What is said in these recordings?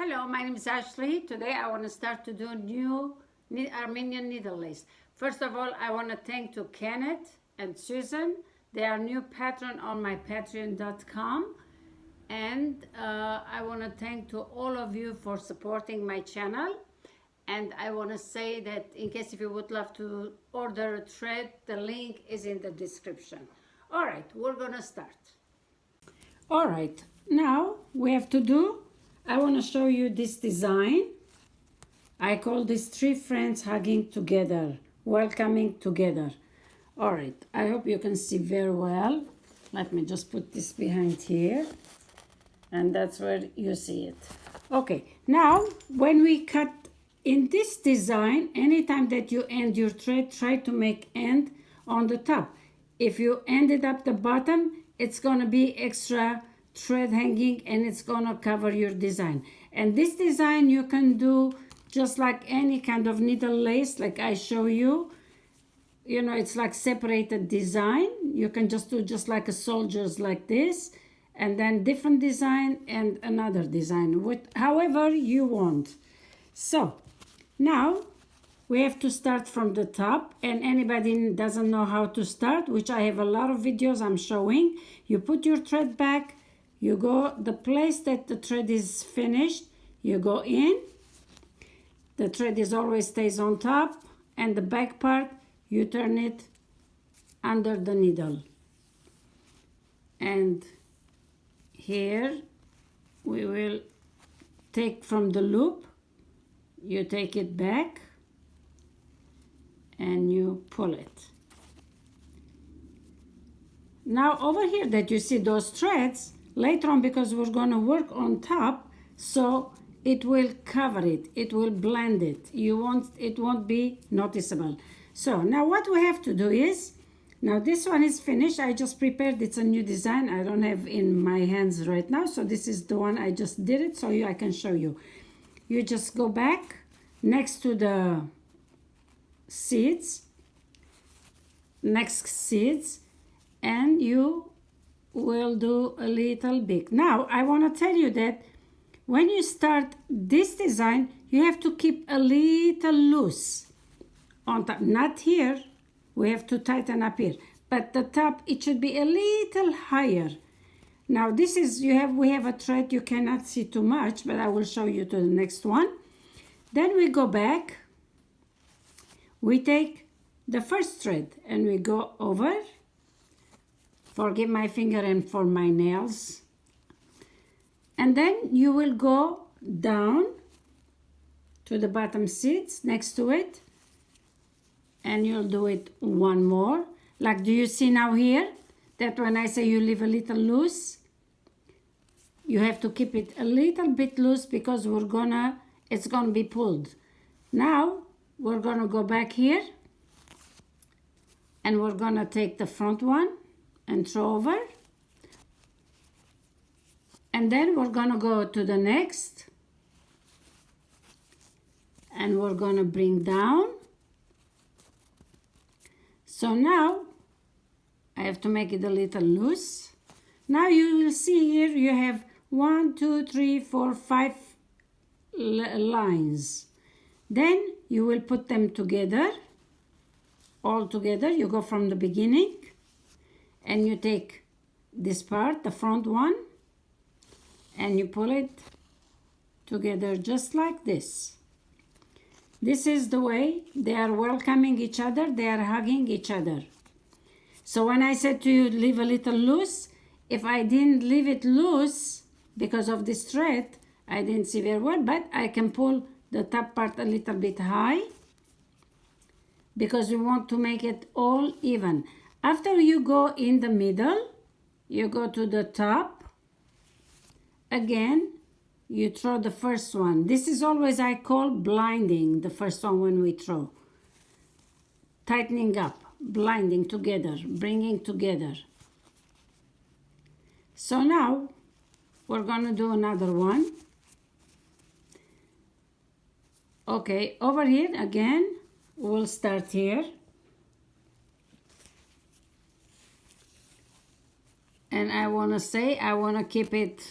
Hello, my name is Ashley. Today I want to start to do new Armenian needle lace. First of all, I want to thank to Kenneth and Susan. They are new patron on my patreon.com. And I want to thank to all of you for supporting my channel. And I want to say that in case if you would love to order a thread, the link is in the description. All right, we're going to start. All right, now we have to do, I want to show you this design. I call this three friends hugging together, welcoming together. All right, I hope you can see very well. Let me just put this behind here. And that's where you see it. Okay, now when we cut in this design, anytime that you end your thread, try to make end on the top. If you ended up the bottom, it's going to be extra thread hanging and it's going to cover your design. And this design you can do just like any kind of needle lace, like I show you. You know, it's like separated design. You can just do just like a soldier's like this, and then different design and another design, with however you want. So now we have to start from the top, and anybody doesn't know how to start, which I have a lot of videos I'm showing. You put your thread back, you go the place that the thread is finished, you go in. The thread is always stays on top, and the back part you turn it under the needle. And here we will take from the loop, you take it back and you pull it. Now over here that you see those threads, later on, because we're going to work on top, so it will cover it, it will blend it. It won't be noticeable. So now what we have to do is, now this one is finished. I just prepared, it's a new design. I don't have in my hands right now. So this is the one I just did it so I can show you. You just go back next to the seeds, and you will do a little bit. Now I want to tell you that when you start this design, you have to keep a little loose on top, not here. We have to tighten up here, but the top, it should be a little higher. Now this is, we have a thread, you cannot see too much, but I will show you to the next one. Then we go back, we take the first thread and we go over. Forgive my finger and for my nails. And then you will go down to the bottom seats next to it, and you'll do it one more. Like, do you see now here that when I say you leave a little loose, you have to keep it a little bit loose because it's gonna be pulled. Now we're gonna go back here and we're gonna take the front one and throw over, and then we're gonna go to the next and we're gonna bring down. So now I have to make it a little loose. Now you will see here you have 1, 2, 3, 4, 5 lines. Then you will put them together, all together. You go from the beginning and you take this part, the front one, and you pull it together just like this. This is the way they are welcoming each other, they are hugging each other. So when I said to you, leave a little loose, if I didn't leave it loose because of this thread, I didn't see very well, but I can pull the top part a little bit high because we want to make it all even. After you go in the middle, you go to the top, again, you throw the first one. This is always I call blinding, the first one when we throw. Tightening up, blinding together, bringing together. So now we're going to do another one. Okay, over here again, we'll start here. And I want to say, I want to keep it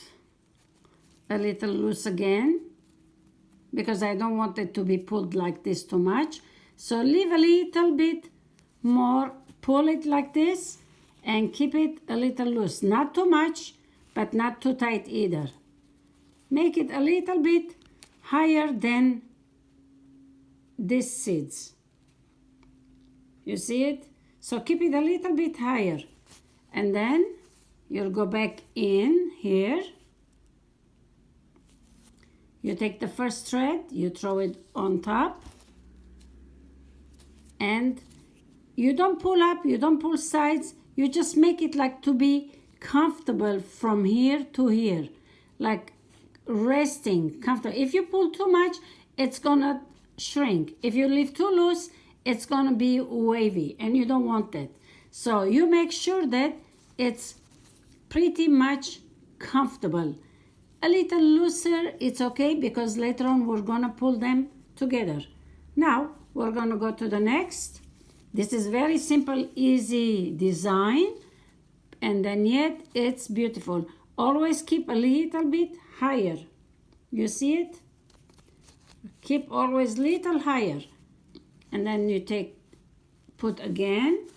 a little loose again. because I don't want it to be pulled like this too much. So leave a little bit more, pull it like this, and keep it a little loose. Not too much, but not too tight either. Make it a little bit higher than these seeds. You see it? So keep it a little bit higher. And then you'll go back in here. You take the first thread, you throw it on top. And you don't pull up, you don't pull sides. You just make it like to be comfortable from here to here. Like resting, comfortable. If you pull too much, it's gonna shrink. If you leave too loose, it's gonna be wavy, and you don't want that. So you make sure that it's pretty much comfortable. A little looser, it's okay, because later on we're gonna pull them together. Now we're gonna go to the next. This is very simple, easy design, and then yet it's beautiful. Always keep a little bit higher. You see it? Keep always little higher. And then you put again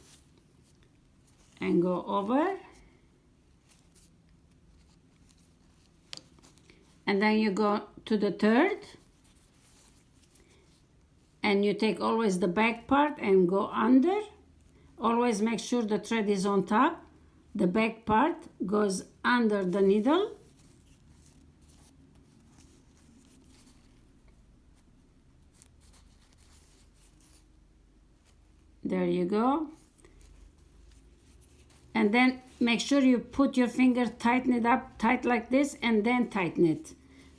and go over. And then you go to the third. And you take always the back part and go under. Always make sure the thread is on top. The back part goes under the needle. There you go. And then make sure you put your finger, tighten it up tight like this, and then tighten it.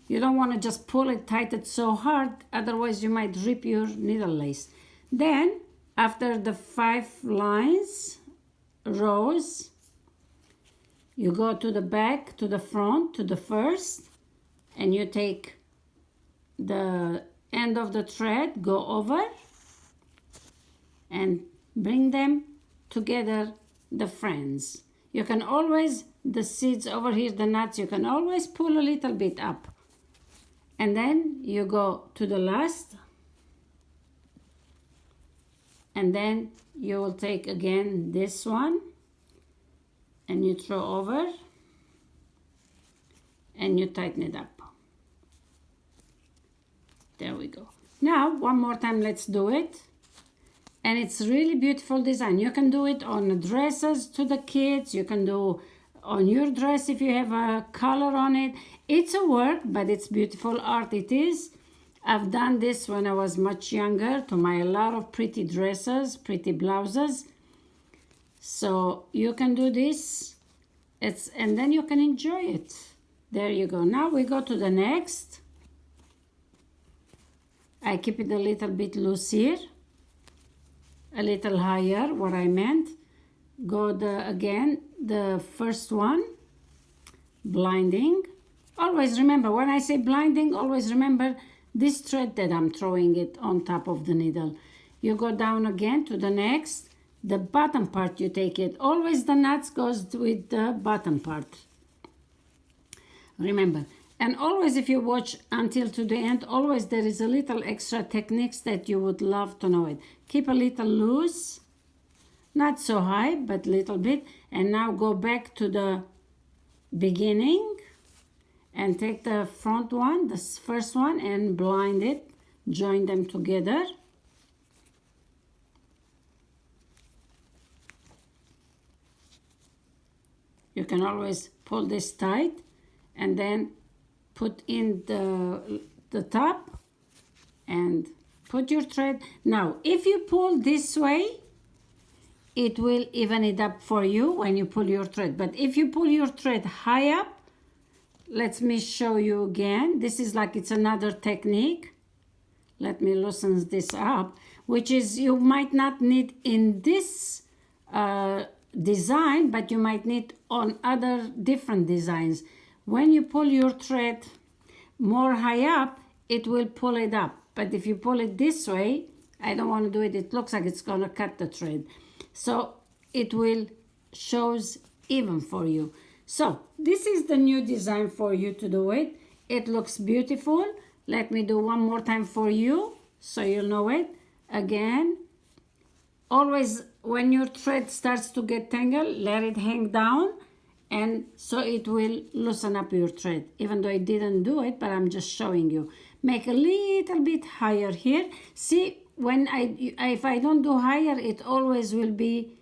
You don't want to just pull it, tighten it so hard, otherwise you might rip your needle lace. Then, after the 5 lines, rows, you go to the back, to the front, to the first, and you take the end of the thread, go over, and bring them together, the friends. You can always, the seeds over here, the nuts, you can always pull a little bit up. And then you go to the last, and then you will take again this one, and you throw over, and you tighten it up. There we go. Now, one more time, let's do it. And it's really beautiful design. You can do it on dresses to the kids. You can do on your dress if you have a color on it. It's a work, but it's beautiful art. It is. I've done this when I was much younger to my lot of pretty dresses, pretty blouses. So you can do this. And then you can enjoy it. There you go. Now we go to the next. I keep it a little bit loose here. A little higher, what I meant. Go again, the first one, blinding. Always remember, when I say blinding, always remember this thread that I'm throwing it on top of the needle. You go down again to the next, the bottom part you take it. Always the nuts goes with the bottom part. Remember. And always if you watch until to the end, always there is a little extra techniques that you would love to know it. Keep a little loose, not so high, but little bit. And now go back to the beginning and take the front one, the first one, and blind it. Join them together. You can always pull this tight and then put in the top and put your thread. Now, if you pull this way, it will even it up for you when you pull your thread. But if you pull your thread high up, let me show you again. This is like it's another technique. Let me loosen this up, which is you might not need in this design, but you might need on other different designs. When you pull your thread more high up, it will pull it up. But if you pull it this way, I don't want to do it. It looks like it's going to cut the thread. So it will shows even for you. So this is the new design for you to do it. It looks beautiful. Let me do one more time for you so you'll know it. Again, always when your thread starts to get tangled, let it hang down, and so it will loosen up your thread. Even though I didn't do it, but I'm just showing you. Make a little bit higher here. See, when if I don't do higher, it always will be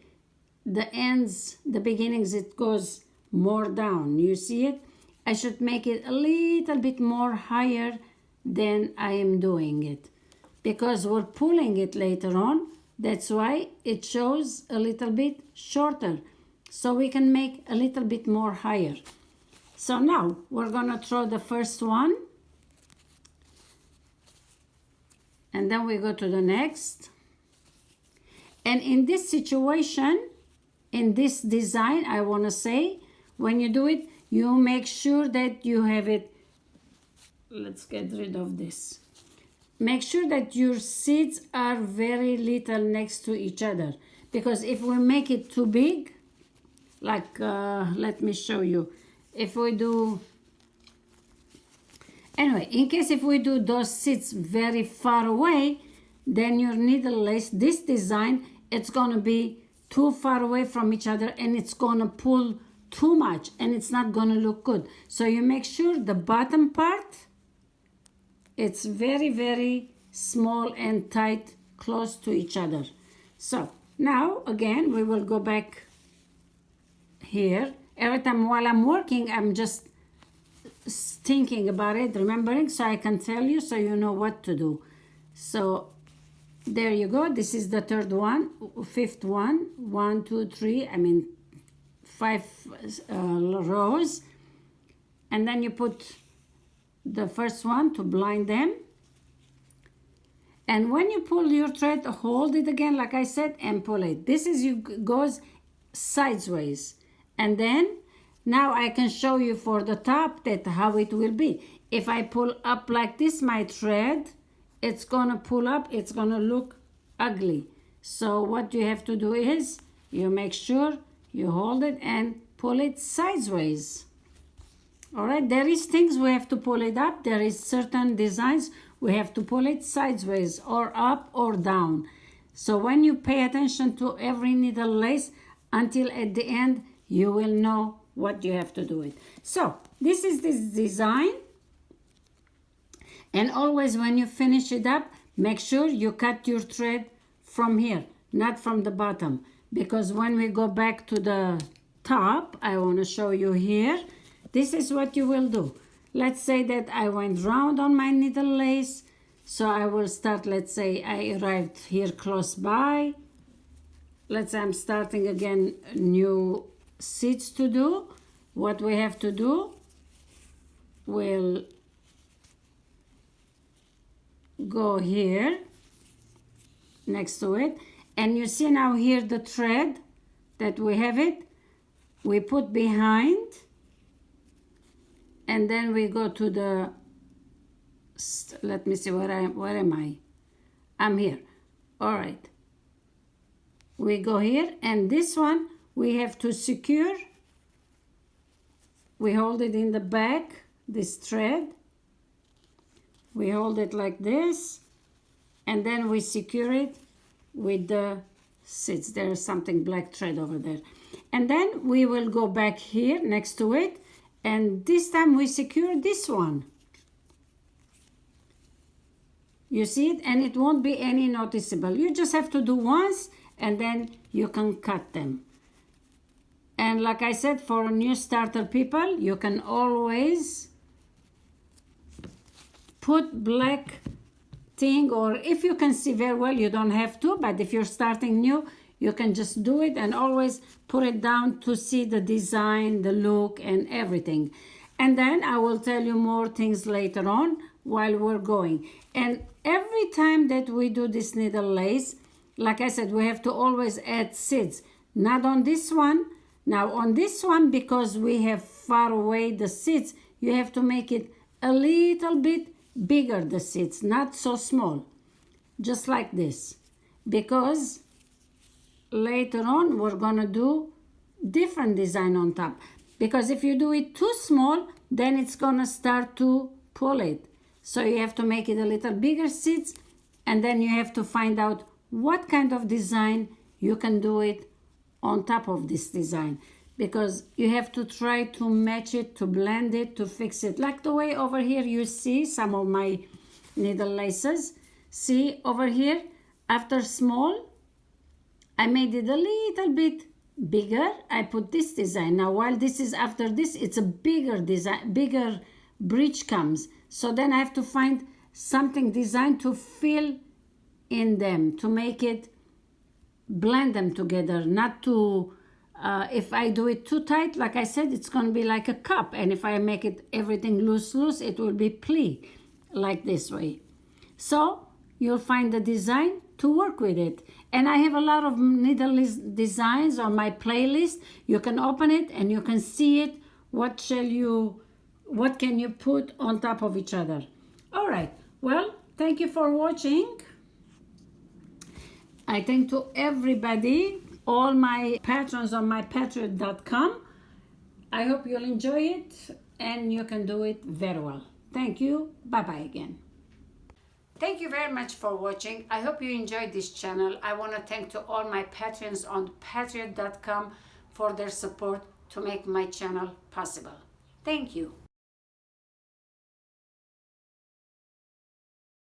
the ends, the beginnings, it goes more down. You see it? I should make it a little bit more higher than I am doing it, because we're pulling it later on. That's why it shows a little bit shorter, so we can make a little bit more higher. So now we're gonna throw the first one, and then we go to the next. And in this situation, in this design, I want to say, when you do it, you make sure that you have it. Let's get rid of this. Make sure that your seeds are very little next to each other, because if we make it too big, like let me show you. If we do, anyway, in case if we do those seeds very far away, then your needle lace, this design, it's gonna be too far away from each other, and it's gonna pull too much, and it's not gonna look good. So you make sure the bottom part, it's very, very small and tight, close to each other. So now again, we will go back here. Every time while I'm working, I'm just thinking about it, remembering, so I can tell you, so you know what to do. So there you go. This is the third one, fifth one. 1, 2, 3. I mean 5 rows, and then you put the first one to blind them. And when you pull your thread, hold it again, like I said, and pull it. This is goes sideways. And then now I can show you for the top that how it will be. If I pull up like this, my thread, it's gonna pull up, it's gonna look ugly. So what you have to do is you make sure you hold it and pull it sideways. All right, there is things we have to pull it up. There is certain designs we have to pull it sideways or up or down. So when you pay attention to every needle lace until at the end, you will know what you have to do it. So this is this design. And always when you finish it up, make sure you cut your thread from here, not from the bottom. Because when we go back to the top, I want to show you here, this is what you will do. Let's say that I went round on my needle lace. So I will start, let's say I arrived here close by. Let's say I'm starting again new seeds to do. What we have to do, we'll go here next to it, and you see now here the thread that we have it, we put behind, and then we go to the, let me see, where am I? I'm here. All right, we go here, and this one we have to secure. We hold it in the back, this thread. We hold it like this, and then we secure it with the seeds. There's something black thread over there. And then we will go back here next to it, and this time we secure this one. You see it? And it won't be any noticeable. You just have to do once, and then you can cut them. And like I said, for new starter people, you can always put black thing, or if you can see very well, you don't have to, but if you're starting new, you can just do it and always put it down to see the design, the look, and everything. And then I will tell you more things later on while we're going. And every time that we do this needle lace, like I said, we have to always add seeds. Not on this one. Now on this one, because we have far away the seeds, you have to make it a little bit bigger, the seeds, not so small, just like this, because later on we're gonna do different design on top. Because if you do it too small, then it's gonna start to pull it. So you have to make it a little bigger seats, and then you have to find out what kind of design you can do it on top of this design, because you have to try to match it, to blend it, to fix it. Like the way over here you see some of my needle laces. See over here, after small, I made it a little bit bigger. I put this design. Now while this is after this, it's a bigger design, bigger bridge comes. So then I have to find something designed to fill in them, to make it blend them together, not to if I do it too tight, like I said, it's going to be like a cup, and if I make it everything loose, it will be pli, like this way. So you'll find the design to work with it. And I have a lot of needle designs on my playlist. You can open it and you can see it. What can you put on top of each other? All right, well, thank you for watching. I thank to everybody, all my patrons on my patreon.com. I hope you'll enjoy it and you can do it very well. Thank you. Bye-bye again. Thank you very much for watching. I hope you enjoyed this channel. I want to thank to all my patrons on patreon.com for their support to make my channel possible. Thank you.